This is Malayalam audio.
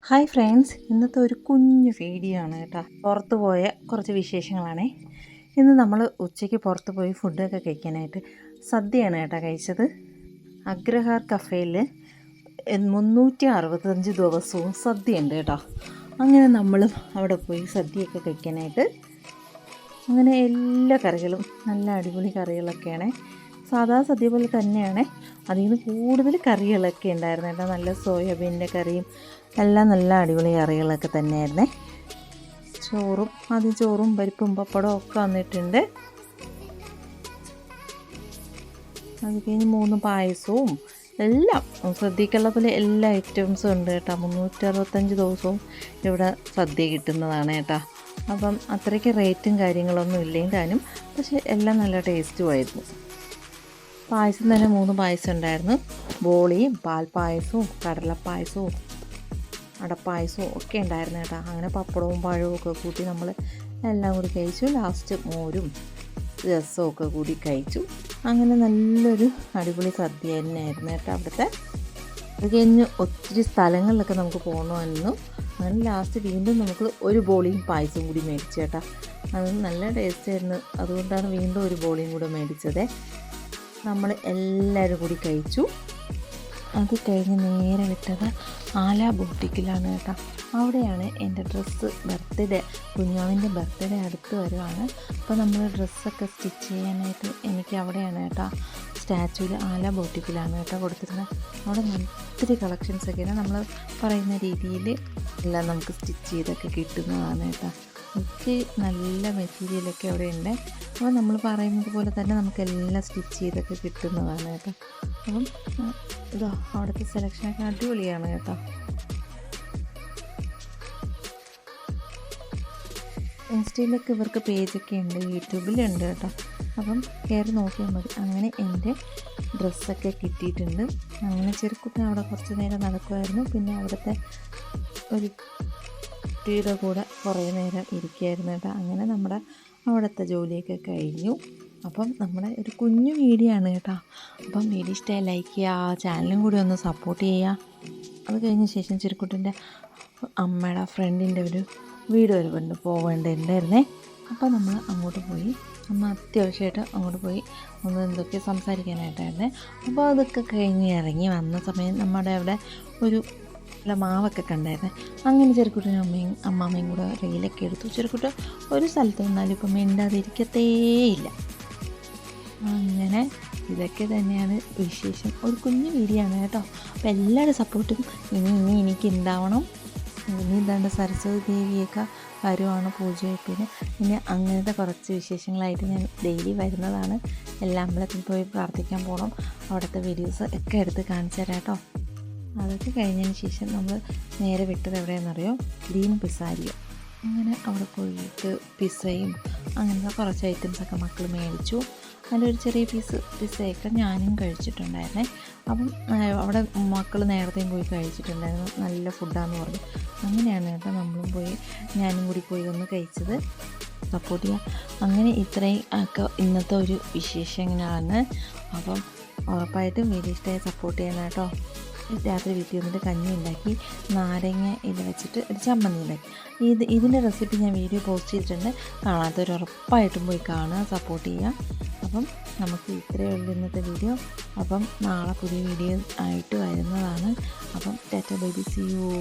ഹായ് ഫ്രണ്ട്സ്, ഇന്നത്തെ ഒരു കുഞ്ഞു വീഡിയോ ആണ് കേട്ടോ. പുറത്തു പോയ കുറച്ച് വിശേഷങ്ങളാണേ. ഇന്ന് നമ്മൾ ഉച്ചയ്ക്ക് പുറത്ത് പോയി ഫുഡൊക്കെ കഴിക്കാനായിട്ട് സദ്യയാണ് കേട്ടോ കഴിച്ചത്. അഗ്രഹാർ കഫേയിൽ 365 ദിവസവും സദ്യ ഉണ്ട് കേട്ടോ. അങ്ങനെ നമ്മളും അവിടെ പോയി സദ്യയൊക്കെ കഴിക്കാനായിട്ട്. അങ്ങനെ എല്ലാ കറികളും നല്ല അടിപൊളി കറികളൊക്കെയാണ്. സാധാ സദ്യ പോലെ തന്നെയാണ്. അതിൽ നിന്ന് കൂടുതൽ കറികളൊക്കെ ഉണ്ടായിരുന്നു കേട്ടോ. നല്ല സോയാബീൻ്റെ കറിയും എല്ലാം നല്ല അടിപൊളി കറികളൊക്കെ തന്നെയായിരുന്നേ. ചോറും പരിപ്പും പപ്പടവും ഒക്കെ വന്നിട്ടുണ്ട്. അത് കഴിഞ്ഞ് 3 പായസവും എല്ലാം സദ്യക്കുള്ള പോലെ എല്ലാ ഐറ്റംസും ഉണ്ട് കേട്ടോ. 365 ദിവസവും ഇവിടെ സദ്യ കിട്ടുന്നതാണ് കേട്ടോ. അപ്പം അത്രയ്ക്ക് റേറ്റും കാര്യങ്ങളൊന്നും ഇല്ലെങ്കിൽ താനും, പക്ഷേ എല്ലാം നല്ല ടേസ്റ്റുമായിരുന്നു. പായസം തന്നെ 3 പായസം ഉണ്ടായിരുന്നു. ബോളിയും പാൽപ്പായസവും കടലപ്പായസവും അടപ്പായസവും ഒക്കെ ഉണ്ടായിരുന്നു കേട്ടോ. അങ്ങനെ പപ്പടവും പഴവും ഒക്കെ കൂട്ടി നമ്മൾ എല്ലാം കൂടി കഴിച്ചു. ലാസ്റ്റ് മോരും രസവും ഒക്കെ കൂടി കഴിച്ചു. അങ്ങനെ നല്ലൊരു അടിപൊളി സദ്യ തന്നെയായിരുന്നു കേട്ടോ അവിടുത്തെ. അത് കഴിഞ്ഞ് ഒത്തിരി സ്ഥലങ്ങളിലൊക്കെ നമുക്ക് പോകണമായിരുന്നു. അങ്ങനെ ലാസ്റ്റ് വീണ്ടും നമുക്ക് ഒരു ബോളിയും പായസവും കൂടി മേടിച്ചു കേട്ടോ. അത് നല്ല ടേസ്റ്റായിരുന്നു. അതുകൊണ്ടാണ് വീണ്ടും ഒരു ബോളിയും കൂടെ മേടിച്ചത്. നമ്മൾ എല്ലാവരും കൂടി കഴിച്ചു. അത് കഴിഞ്ഞ് നേരെ വിട്ടത് ആല ബോട്ടിക്കിലാണ് കേട്ടോ. അവിടെയാണ് എൻ്റെ ബർത്ത്ഡേ, കുഞ്ഞാവിൻ്റെ ബർത്ത്ഡേ അടുത്ത് വരുവാണ്. അപ്പോൾ നമ്മൾ ഡ്രസ്സൊക്കെ സ്റ്റിച്ച് ചെയ്യാനായിട്ട് എനിക്ക് അവിടെയാണ് കേട്ടോ, സ്റ്റാച്യൂവിൽ ആല ബോട്ടിക്കിലാണ് കേട്ടോ കൊടുത്തിരുന്നത്. അവിടെ ഒത്തിരി കളക്ഷൻസൊക്കെയാണ് നമ്മൾ പറയുന്ന രീതിയിൽ എല്ലാം നമുക്ക് സ്റ്റിച്ച് ചെയ്തൊക്കെ കിട്ടുന്നതാണ് കേട്ടോ. ഒത്തിരി നല്ല മെറ്റീരിയലൊക്കെ അവിടെ ഉണ്ട്. അപ്പോൾ നമ്മൾ പറയുന്നത് പോലെ തന്നെ നമുക്കെല്ലാം സ്റ്റിച്ച് ചെയ്തൊക്കെ കിട്ടുന്നതാണ് കേട്ടോ. അപ്പം ഇതാ അവിടുത്തെ സെലക്ഷനൊക്കെ അടിപൊളിയാണ് കേട്ടോ. ഇൻസ്റ്റയിലൊക്കെ ഇവർക്ക് പേജൊക്കെ ഉണ്ട്, യൂട്യൂബിലുണ്ട് കേട്ടോ. അപ്പം കയറി നോക്കിയാൽ മതി. അങ്ങനെ എൻ്റെ ഡ്രസ്സൊക്കെ കിട്ടിയിട്ടുണ്ട്. അങ്ങനെ ചെറുക്കുട്ടി അവിടെ കുറച്ച് നേരം നടക്കുമായിരുന്നു. പിന്നെ അവിടുത്തെ ഒരു കുട്ടിയുടെ കൂടെ കുറേ നേരം ഇരിക്കുകയായിരുന്നു കേട്ടോ. അങ്ങനെ നമ്മുടെ അവിടുത്തെ ജോലിയൊക്കെ കഴിഞ്ഞു. അപ്പം നമ്മുടെ ഒരു കുഞ്ഞു വീഡിയോ ആണ് കേട്ടോ. അപ്പം വീഡിയോ ഇഷ്ടമായി ലൈക്ക് ചെയ്യുക, ചാനലും കൂടി ഒന്ന് സപ്പോർട്ട് ചെയ്യുക. അത് കഴിഞ്ഞ ശേഷം ചെറുക്കുട്ടിൻ്റെ അമ്മയുടെ ഫ്രണ്ടിൻ്റെ ഒരു വീട് വരെ പോവേണ്ടതുണ്ടായിരുന്നേ. അപ്പോൾ നമ്മൾ അങ്ങോട്ട് പോയി. അത്യാവശ്യമായിട്ട് അങ്ങോട്ട് പോയി ഒന്ന് എന്തൊക്കെ സംസാരിക്കാനായിട്ടായിരുന്നേ. അപ്പോൾ അതൊക്കെ കഴിഞ്ഞ് ഇറങ്ങി വന്ന സമയം നമ്മുടെ അവിടെ ഒരു മാവൊക്കെ കണ്ടായിരുന്നേ. അങ്ങനെ ചെറുക്കുട്ടനും അമ്മാമ്മയും കൂടെ റീലൊക്കെ എടുത്തു. ചെറുക്കുട്ട ഒരു സ്ഥലത്ത് നിന്നാലും ഇപ്പം മിണ്ടാതിരിക്കത്തേയില്ല. അങ്ങനെ ഇതൊക്കെ തന്നെയാണ് വിശേഷം. ഒരു കുഞ്ഞു വീഡിയോ ആണ് കേട്ടോ. അപ്പോൾ എല്ലാവരുടെ സപ്പോർട്ടും ഇനി എനിക്ക് ഉണ്ടാവണം. ഇനി ഇതാണ്ട് സരസ്വതി ദേവിയൊക്കെ വരുവാണ് പൂജവെപ്പിന്. പിന്നെ അങ്ങനത്തെ കുറച്ച് വിശേഷങ്ങളായിട്ട് ഞാൻ ഡെയിലി വരുന്നതാണ്. എല്ലാ അമ്പലത്തിൽ പോയി പ്രാർത്ഥിക്കാൻ പോകണം. അവിടുത്തെ വീഡിയോസ് ഒക്കെ എടുത്ത് കാണിച്ചു തരാം കേട്ടോ. അതൊക്കെ കഴിഞ്ഞതിന് ശേഷം നമ്മൾ നേരെ വിട്ടത് എവിടെയാണെന്നറിയോ, ഗ്രീൻ പിസാരിയോ. അങ്ങനെ അവിടെ പോയിട്ട് പിസയും അങ്ങനത്തെ കുറച്ച് ഐറ്റംസൊക്കെ മക്കൾ മേടിച്ചു. അതിലൊരു ചെറിയ പിസയൊക്കെ ഞാനും കഴിച്ചിട്ടുണ്ടായിരുന്നേ. അപ്പം അവിടെ മക്കൾ നേരത്തെയും പോയി കഴിച്ചിട്ടുണ്ടായിരുന്നു. നല്ല ഫുഡാന്ന് പറഞ്ഞു. അങ്ങനെയാണ് കേട്ടോ നമ്മളും പോയി, ഞാനും കൂടി പോയി ഒന്ന് കഴിച്ചത്. സപ്പോർട്ട് ചെയ്യാം. അങ്ങനെ ഇത്രയും ഒക്കെ ഇന്നത്തെ ഒരു വിശേഷങ്ങളാണ്. അപ്പം ഉറപ്പായിട്ടും വീഡിയോ ഇഷ്ടമായി സപ്പോർട്ട് ചെയ്യണം കേട്ടോ. രാത്രി വീട്ടിൽ വന്നിട്ട് കഞ്ഞി ഉണ്ടാക്കി, നാരങ്ങ ഇല വെച്ചിട്ട് ഒരു ചമ്മന്തി ഉണ്ടാക്കി. ഇതിൻ്റെ റെസിപ്പി ഞാൻ വീഡിയോ പോസ്റ്റ് ചെയ്തിട്ടുണ്ട്. കാണാത്തവർ ഉറപ്പായിട്ടും പോയി കാണുക, സപ്പോർട്ട് ചെയ്യുക. അപ്പം നമുക്ക് ഇത്രയേ ഉള്ളൂ ഇന്നത്തെ വീഡിയോ. അപ്പം നാളെ പുതിയ വീഡിയോ ആയിട്ട് വരുന്നതാണ്. അപ്പം tata bye bye, see U.